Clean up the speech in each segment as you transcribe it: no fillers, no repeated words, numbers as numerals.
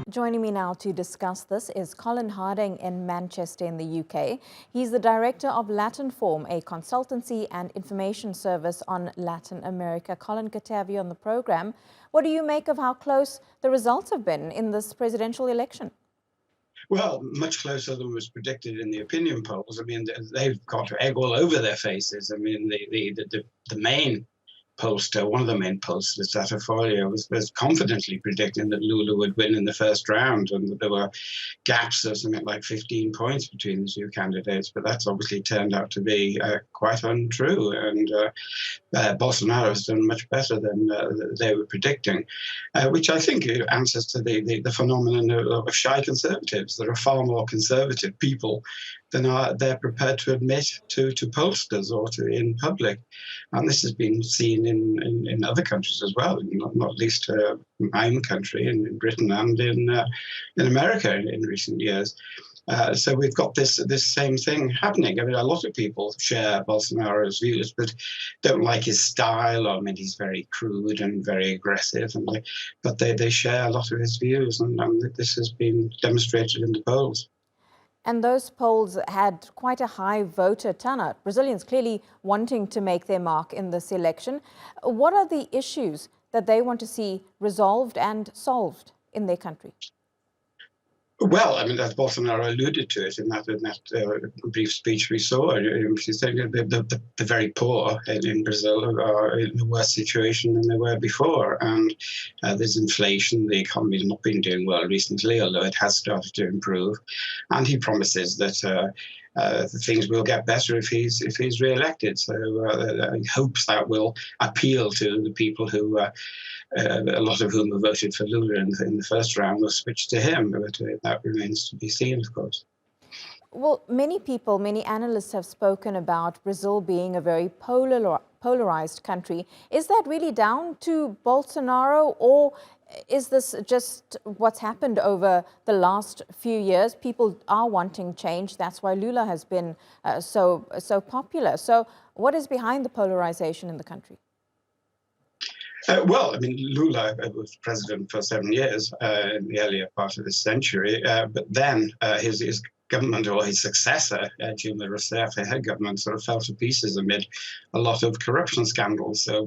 Joining me now to discuss this is Colin Harding in Manchester in the UK. He's the director of Latinform, a consultancy and information service on Latin America. Colin, good to have you on the program. What do you make of how close the results have been in this presidential election? Well, much closer than was predicted in the opinion polls. I mean, they've got egg all over their faces. I mean, the main pollster, one of the main pollsters, Latinform, was confidently predicting that Lula would win in the first round, and that there were gaps of something like 15 points between the two candidates. But that's obviously turned out to be quite untrue, and Bolsonaro has done much better than they were predicting, which I think answers to the phenomenon of shy conservatives. There are far more conservative people than they're prepared to admit to pollsters or to in public, and this has been seen in other countries as well, not least my own country, in Britain and in America in recent years. So we've got this same thing happening. I mean, a lot of people share Bolsonaro's views, but don't like his style. I mean, he's very crude and very aggressive, but they share a lot of his views, and this has been demonstrated in the polls. And those polls had quite a high voter turnout. Brazilians clearly wanting to make their mark in this election. What are the issues that they want to see resolved and solved in their country? Well, I mean, as Bolsonaro alluded to it in that brief speech we saw, she's saying the very poor in Brazil are in a worse situation than they were before. And there's inflation. The economy has not been doing well recently, although it has started to improve. And he promises that things will get better if he's re-elected. So he hopes that will appeal to the people who, a lot of whom have voted for Lula in the first round, will switch to him. But that remains to be seen, of course. Well, many analysts have spoken about Brazil being a very polarized country. Is that really down to Bolsonaro, or is this just what's happened over the last few years? People are wanting change. That's why Lula has been so popular. So what is behind the polarization in the country? Well, I mean, Lula was president for 7 years in the earlier part of this century, but then his government, or his successor, Dilma Rousseff, her government sort of fell to pieces amid a lot of corruption scandals. So,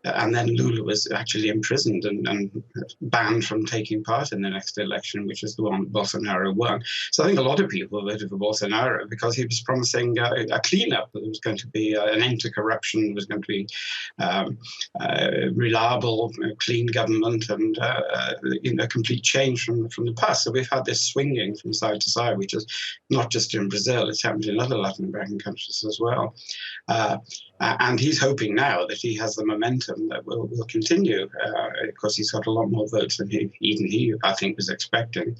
and then Lula was actually imprisoned and banned from taking part in the next election, which is the one Bolsonaro won. So I think a lot of people voted for Bolsonaro because he was promising a cleanup. There was going to be an end to corruption. There was going to be reliable, clean government, and a complete change from the past. So we've had this swinging from side to side, which is not just in Brazil. It's happened in other Latin American countries as well. And he's hoping now that he has the momentum that will continue, because he's got a lot more votes than he I think, was expecting.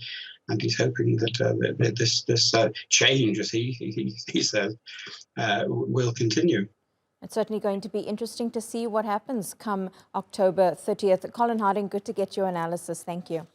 And he's hoping that this change, as he says, will continue. It's certainly going to be interesting to see what happens come October 30th. Colin Harding, good to get your analysis. Thank you.